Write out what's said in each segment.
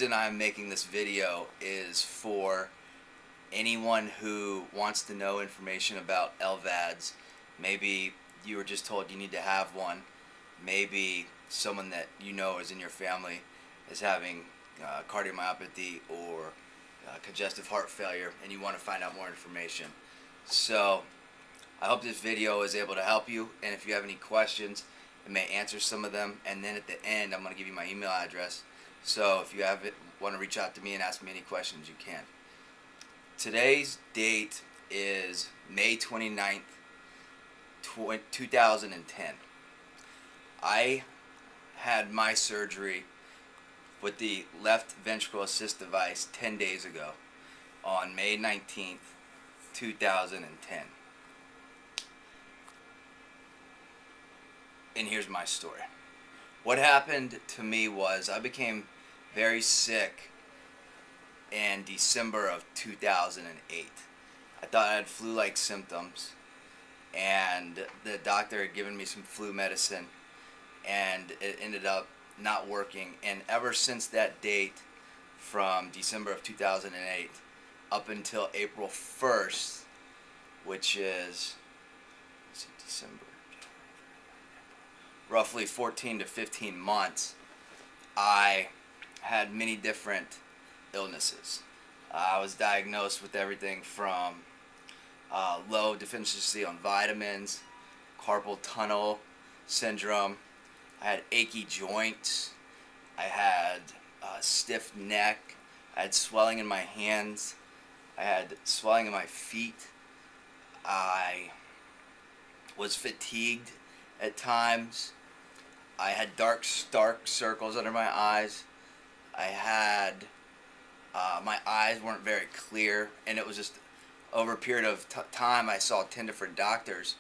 reason I'm making this video is for anyone who wants to know information about LVADs. Maybe you were just told you need to have one. Maybe someone that you know is in your family is having cardiomyopathy or congestive heart failure and you want to find out more information. So I hope this video is able to help you, and if you have any questions, it may answer some of them, and then at the end I'm going to give you my email address. So if you want to reach out to me and ask me any questions, you can. Today's date is May 29th, 2010. I had my surgery with the left ventricle assist device 10 days ago on May 19th, 2010. And here's my story. What happened to me was I became very sick in December of 2008. I thought I had flu-like symptoms, and the doctor had given me some flu medicine, and it ended up not working. And ever since that date, from December of 2008 up until April 1st, which is December, roughly 14 to 15 months, I had many different illnesses. I was diagnosed with everything from low deficiency on vitamins, carpal tunnel syndrome. I had achy joints. I had stiff neck. I had swelling in my hands. I had swelling in my feet. I was fatigued at times. I had dark circles under my eyes. I had my eyes weren't very clear, and it was just over a period of time I saw 10 different doctors,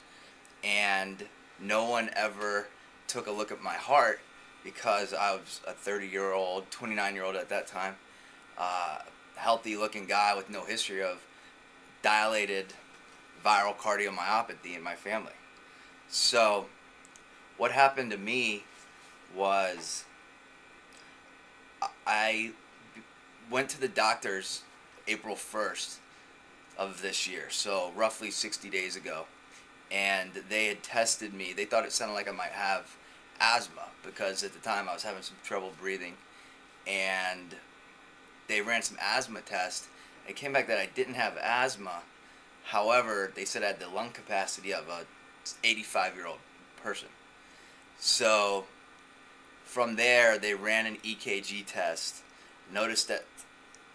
and no one ever took a look at my heart because I was a 30-year-old, 29-year-old at that time, healthy-looking guy with no history of dilated viral cardiomyopathy in my family. So what happened to me was I went to the doctors April 1st of this year, so roughly 60 days ago, and they had tested me. They thought it sounded like I might have asthma because at the time I was having some trouble breathing, and they ran some asthma tests. It came back that I didn't have asthma. However, they said I had the lung capacity of a 85-year-old person. So from there, they ran an EKG test, noticed that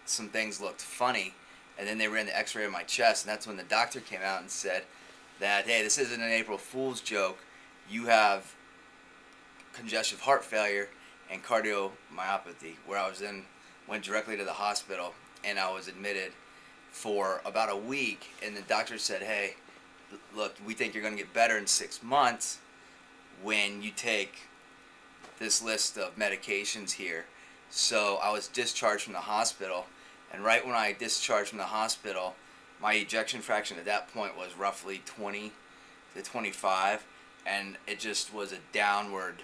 some things looked funny, and then they ran the x-ray of my chest, and that's when the doctor came out and said that, hey, this isn't an April Fool's joke. You have congestive heart failure and cardiomyopathy, where I went directly to the hospital, and I was admitted for about a week, and the doctor said, hey, look, we think you're going to get better in 6 months when you take this list of medications here. So I was discharged from the hospital, and right when I discharged from the hospital, my ejection fraction at that point was roughly 20 to 25, and it just was a downward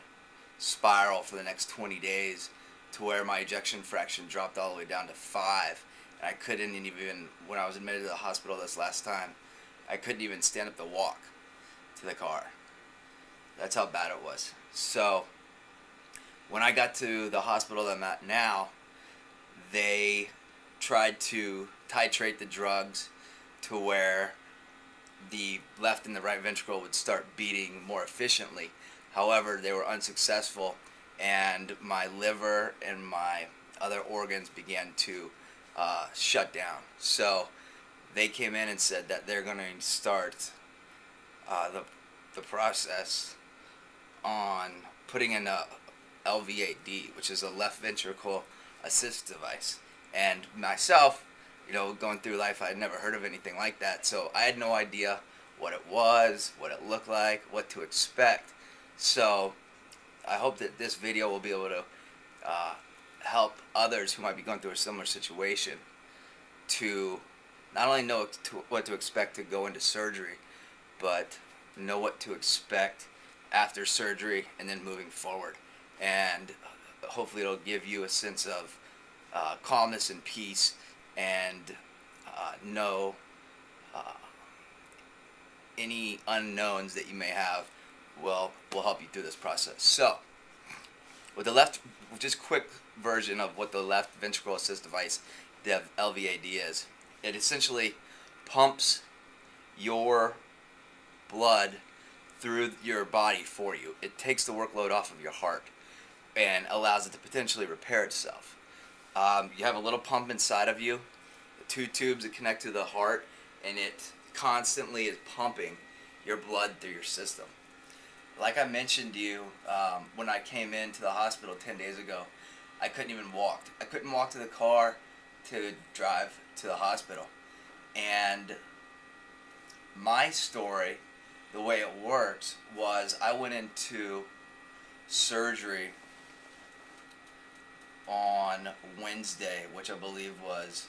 spiral for the next 20 days to where my ejection fraction dropped all the way down to 5, and I couldn't even, when I was admitted to the hospital this last time, I couldn't even stand up to walk to the car. That's how bad it was. So when I got to the hospital that I'm at now, they tried to titrate the drugs to where the left and the right ventricle would start beating more efficiently. However, they were unsuccessful, and my liver and my other organs began to shut down. So they came in and said that they're going to start the process on putting in a LVAD, which is a left ventricle assist device. And myself, going through life, I had never heard of anything like that, so I had no idea what it was, what it looked like, what to expect. So I hope that this video will be able to help others who might be going through a similar situation to not only know what to expect to go into surgery, but know what to expect after surgery and then moving forward. And hopefully it'll give you a sense of calmness and peace, and know any unknowns that you may have will help you through this process. So, with the left, just quick version of what the left ventricle assist device, the LVAD, is. It essentially pumps your blood through your body for you. It takes the workload off of your heart and allows it to potentially repair itself. You have a little pump inside of you, two tubes that connect to the heart, and it constantly is pumping your blood through your system. Like I mentioned to you, when I came into the hospital 10 days ago, I couldn't even walk. I couldn't walk to the car to drive to the hospital. And my story, the way it works, was I went into surgery on Wednesday, which I believe was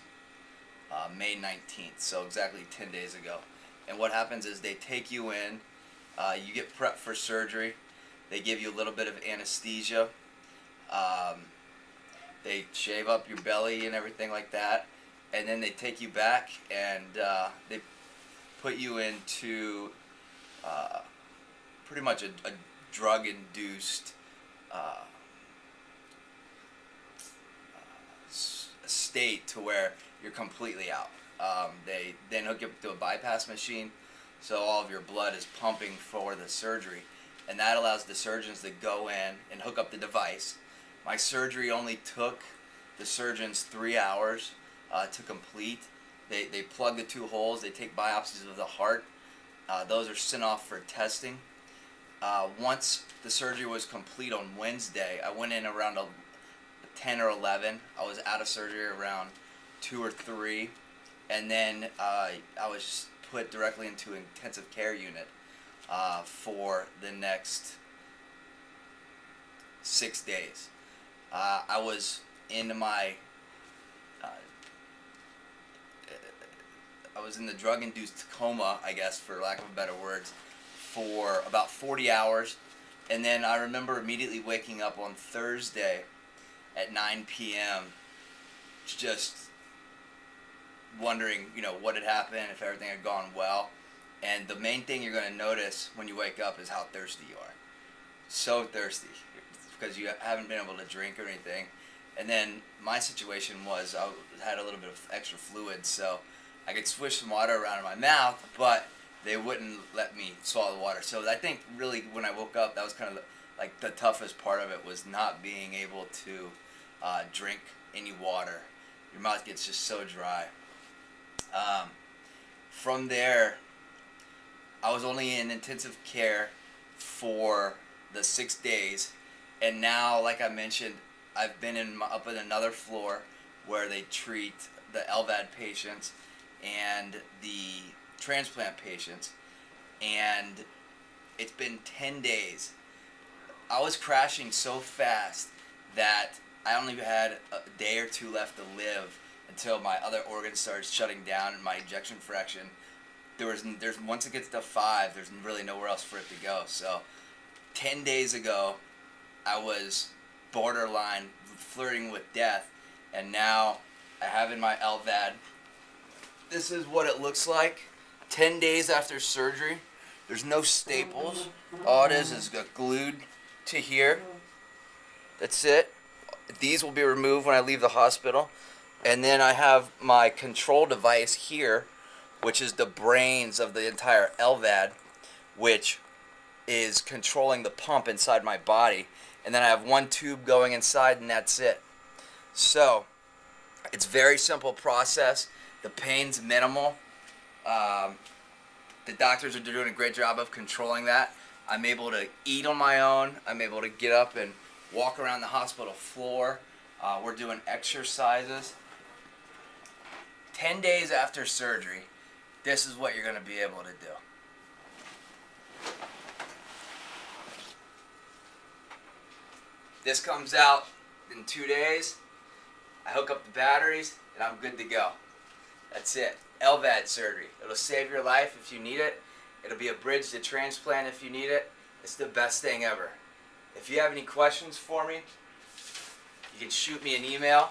May 19th, so exactly 10 days ago. And what happens is they take you in, you get prepped for surgery, they give you a little bit of anesthesia, they shave up your belly and everything like that, and then they take you back and they put you into pretty much a drug-induced state to where you're completely out. They then hook you up to a bypass machine, so all of your blood is pumping for the surgery, and that allows the surgeons to go in and hook up the device. My surgery only took the surgeons 3 hours to complete. They plug the two holes, they take biopsies of the heart. Those are sent off for testing. Once the surgery was complete on Wednesday, I went in around 10 or 11. I was out of surgery around 2 or 3. And then I was put directly into an intensive care unit for the next 6 days. I was in my I was in the drug-induced coma, I guess, for lack of better words, for about 40 hours. And then I remember immediately waking up on Thursday at 9 p.m. just wondering, what had happened, if everything had gone well. And the main thing you're going to notice when you wake up is how thirsty you are. So thirsty, because you haven't been able to drink or anything. And then my situation was I had a little bit of extra fluid, so I could swish some water around in my mouth, but they wouldn't let me swallow the water. So I think really when I woke up, that was kind of like the toughest part of it, was not being able to drink any water. Your mouth gets just so dry. From there, I was only in intensive care for the 6 days, and now, like I mentioned, I've been up in another floor where they treat the LVAD patients and the transplant patients, and it's been 10 days. I was crashing so fast that I only had a day or two left to live until my other organs started shutting down and my ejection fraction. There's once it gets to 5, there's really nowhere else for it to go. So 10 days ago, I was borderline flirting with death, and now I have in my LVAD. This is what it looks like 10 days after surgery. There's no staples. All it is glued to here. That's it. These will be removed when I leave the hospital. And then I have my control device here, which is the brains of the entire LVAD, which is controlling the pump inside my body. And then I have one tube going inside, and that's it. So it's a very simple process. The pain's minimal. The doctors are doing a great job of controlling that. I'm able to eat on my own. I'm able to get up and walk around the hospital floor. We're doing exercises. 10 days after surgery, this is what you're going to be able to do. This comes out in 2 days. I hook up the batteries, and I'm good to go. That's it. LVAD surgery. It'll save your life if you need it. It'll be a bridge to transplant if you need it. It's the best thing ever. If you have any questions for me, you can shoot me an email